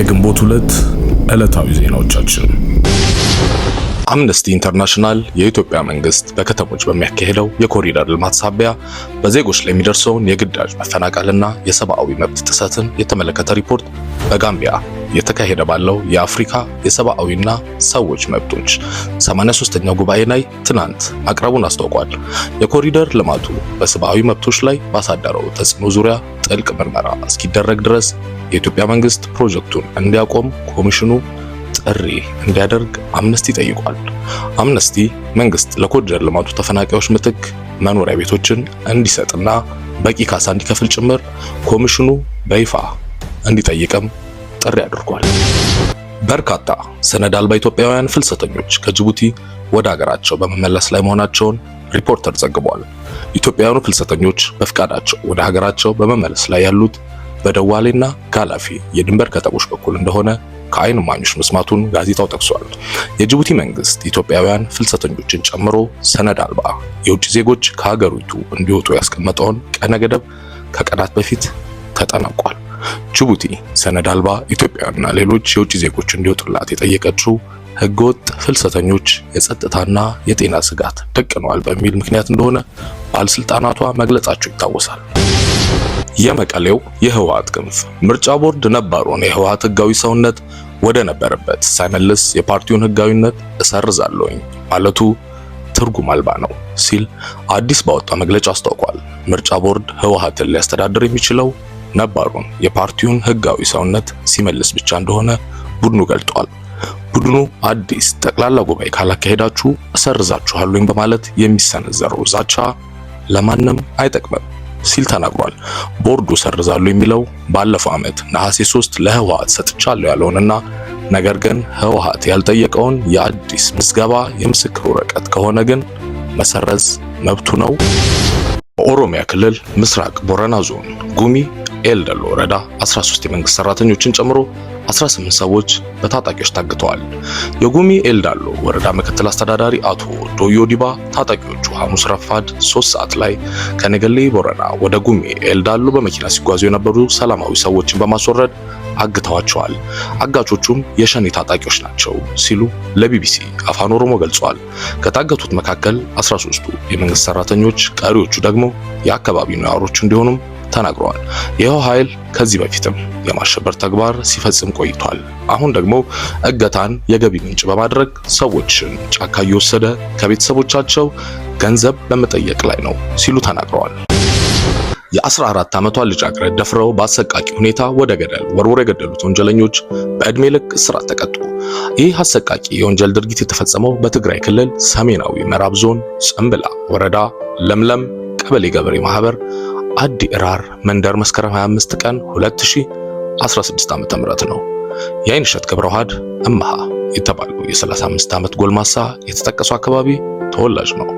የግንቦት 2 ዕለታዊ ዜናዎቻችን። አምነስቲ ኢንተርናሽናል የኢትዮጵያ መንግስት በከተሞች በሚያካሄደው የኮሪደር ልማት ሳቢያ በዜጎች ላይ የሚደርሰውን የግዳጅ መፈናቀልና የሰብአዊ መብት ጥሰትን የተመለከተ ሪፖርት በጋምቢያ የተካሄደ ባለው የአፍሪካ የሰብአዊና ሰዎች መብቶች 83ኛው ጉባኤ ላይ ትናንት ማቅረቡን አስታውቋል። የኮሪደር ልማቱ በሰብአዊ መብቶች ላይ ባሳደረው ተጽዕኖ ዙሪያ ጥልቅ ምርመራ እስኪደረግ ድረስ የኢትዮጵያ መንግስት ፕሮጀክቱን እንዲያቆም ኮሚሽኑ ጥሪ እንዲያደርግ አምነስቲ ጠይቋል። አምነስቲ መንግስት ለኮሪደር ልማቱ ተፈናቃዮች ምትክ መኖሪያ ቤቶችን እንዲሰጥና በቂ ካሳ እንዲከፍል ጭምር ኮሚሽኑ በይፋ እንዲጠይቅም ጥሪ አድርጓል። በርካታ ሰነድ አልባ ኢትዮጵያውያን ፍልሰተኞች ከጅቡቲ ወደ ሀገራቸው በመመለስ ላይ መሆናቸውን ሪፖርተር ዘግቧል። ኢትዮጵያውያኑ ፍልሰተኞች በፍቃዳቸው ወደ ሀገራቸው በመመለስ ላይ ያሉት በደዋሌና ጋላፊ የድንበር ከተሞች በኩል እንደሆነ ከዓይን እማኞች መስማቱን ጋዜጣው ጠቅሷል። የጅቡቲ መንግስት ኢትዮጵያውያን ፍልሰተኞችን ጨምሮ ሰነድ አልባ የውጭ ዜጎች ከሀገሪቱ እንዲወጡ ያስቀመጠውን ቀነ ገደብ ከቀናት በፊት ተጠናቋል። ጅቡቲ ሰነድ አልባ ኢትዮጵያውያንና ሌሎች የውጭ ዜጎች እንዲወጡላት የጠየቀችው ህገወጥ ፍልሰተኞች የጸጥታና የጤና ስጋት ደቅነዋል በሚል ምክንያት እንደሆነ ባለስልጣናቷ መግለጻቸው ይታወሳል። የመቀሌው የህወሓት ክንፍ ምርጫ ቦርድ ነባሩን የህወሓት ህጋዊ ሰውነት ወደ ነበረበት ሳይመልስ የፓርቲውን ህጋዊነት እሰርዛለሁኝ ማለቱ ትርጉም አልባ ነው ሲል አዲስ ባወጣው መግለጫ አስታውቋል። ምርጫ ቦርድ ህወሓትን ሊያስተዳድር የሚችለው ነባሩን የፓርቲውን ህጋዊ ሰውነት ሲመልስ ብቻ እንደሆነ ቡድኑ ገልጧል። ቡድኑ አዲስ ጠቅላላ ጉባኤ ካላካሄዳችሁ እሰርዛችኋለሁኝ በማለት የሚሰነዘረው ዛቻ ለማንም አይጠቅምም ሲል ተናግሯል። ቦርዱ ሰርዛሉ የሚለው ባለፈው ዓመት ነሐሴ 3 ለህወሓት ሰጥቻለሁ ያለውንና ነገር ግን ህወሓት ያልጠየቀውን የአዲስ ምዝገባ የምስክር ወረቀት ከሆነ ግን መሰረዝ መብቱ ነው። በኦሮሚያ ክልል ምስራቅ ቦረና ዞን ጉሚ ኤልደሎ ወረዳ 13 የመንግስት ሰራተኞችን ጨምሮ 18 ሰዎች በታጣቂዎች ታግተዋል። የጉሚ ኤልዳሎ ወረዳ ምክትል አስተዳዳሪ አቶ ዶዮ ዲባ ታጣቂዎቹ ሐሙስ ረፋድ 3 ሰዓት ላይ ከነገሌ ቦረና ወደ ጉሚ ኤልዳሎ በመኪና ሲጓዙ የነበሩ ሰላማዊ ሰዎችን በማስወረድ አግተዋቸዋል። አጋቾቹም የሸኔ ታጣቂዎች ናቸው ሲሉ ለቢቢሲ አፋን ኦሮሞ ገልጸዋል። ከታገቱት መካከል 13ቱ የመንግስት ሰራተኞች፣ ቀሪዎቹ ደግሞ የአካባቢው ነዋሪዎች እንዲሆኑም ተናግረዋል። ይኸው ኃይል ከዚህ በፊትም የማሸበር ተግባር ሲፈጽም ቆይቷል። አሁን ደግሞ እገታን የገቢ ምንጭ በማድረግ ሰዎችን ጫካ እየወሰደ ከቤተሰቦቻቸው ገንዘብ በመጠየቅ ላይ ነው ሲሉ ተናግረዋል። የ14 ዓመቷ ልጃገረድ ደፍረው በአሰቃቂ ሁኔታ ወደ ገደል ወርውረው የገደሉት ወንጀለኞች በዕድሜ ልክ እስራት ተቀጡ። ይህ አሰቃቂ የወንጀል ድርጊት የተፈጸመው በትግራይ ክልል ሰሜናዊ ምዕራብ ዞን ጽምብላ ወረዳ ለምለም ቀበሌ ገበሬ ማህበር አዲ እራር መንደር መስከረም 25 ቀን 2016 ዓ.ም ነው። የአይንሸት ገብረዋህድ እማሃ የተባለው የ35 ዓመት ጎልማሳ የተጠቀሰው አካባቢ ተወላጅ ነው።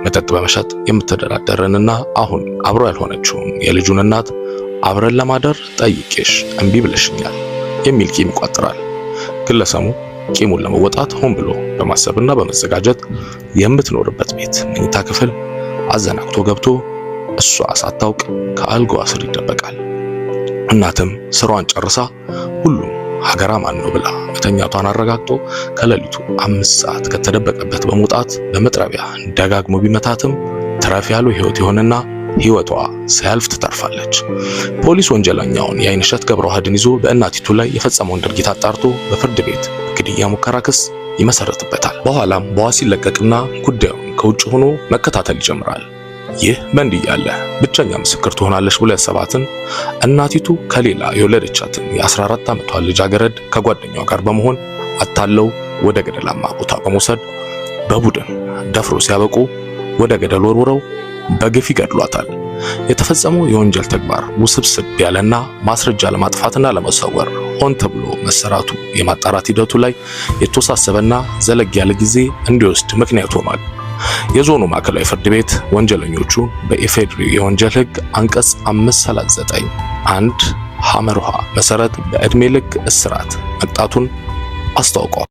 መጠጥ በመሸጥ የምትተዳደረንና አሁን አብሮ ያልሆነችውን የልጁን እናት አብረን ለማደር ጠይቄሽ እምቢ ብለሽኛል የሚል ቂም ይቋጥራል። ግለሰቡ ቂሙን ለመወጣት ሆን ብሎ በማሰብና በመዘጋጀት የምትኖርበት ቤት መኝታ ክፍል አዘናግቶ ገብቶ እሷ ሳታውቅ ከአልጋዋ ስር ይደበቃል። እናትም ስራዋን ጨርሳ ሁሉም ሀገራ ማን ነው ብላ መተኛቷን አረጋግጦ ከሌሊቱ 5 ሰዓት ከተደበቀበት በመውጣት በመጥረቢያ ደጋግሞ ቢመታትም ትረፍ ያለው ህይወት ይሆንና ህይወቷ ሳያልፍ ትተርፋለች። ፖሊስ ወንጀለኛውን የአይንሸት ገብረዋህድን ይዞ በእናቲቱ ላይ የፈጸመውን ድርጊት አጣርቶ በፍርድ ቤት ግድያ ሙከራ ክስ ይመሰርትበታል። በኋላም በዋስ ይለቀቅና ጉዳዩን ከውጭ ሆኖ መከታተል ይጀምራል። ይህ በእንዲህ ያለ ብቸኛ ምስክር ትሆናለች ብሎ ያሰባትን እናቲቱ ከሌላ የወለደቻትን የ14 ዓመቷን ልጃገረድ ከጓደኛው ጋር በመሆን አታለው ወደ ገደላማ ቦታ በመውሰድ በቡድን ደፍሮ ሲያበቁ ወደ ገደል ወርውረው በግፍ ይገድሏታል። የተፈጸመው የወንጀል ተግባር ውስብስብ ያለና ማስረጃ ለማጥፋትና ለመሰወር ሆን ተብሎ መሰራቱ የማጣራት ሂደቱ ላይ የተወሳሰበና ዘለግ ያለ ጊዜ እንዲወስድ ምክንያት ሆኗል። የዞኑ ማዕከላዊ ፍርድ ቤት ወንጀለኞቹ በኢፌድሪ የወንጀል ህግ አንቀጽ 539 1 ሐመርሃ መሰረት በዕድሜ ልክ እስራት መቅጣቱን አስታውቋል።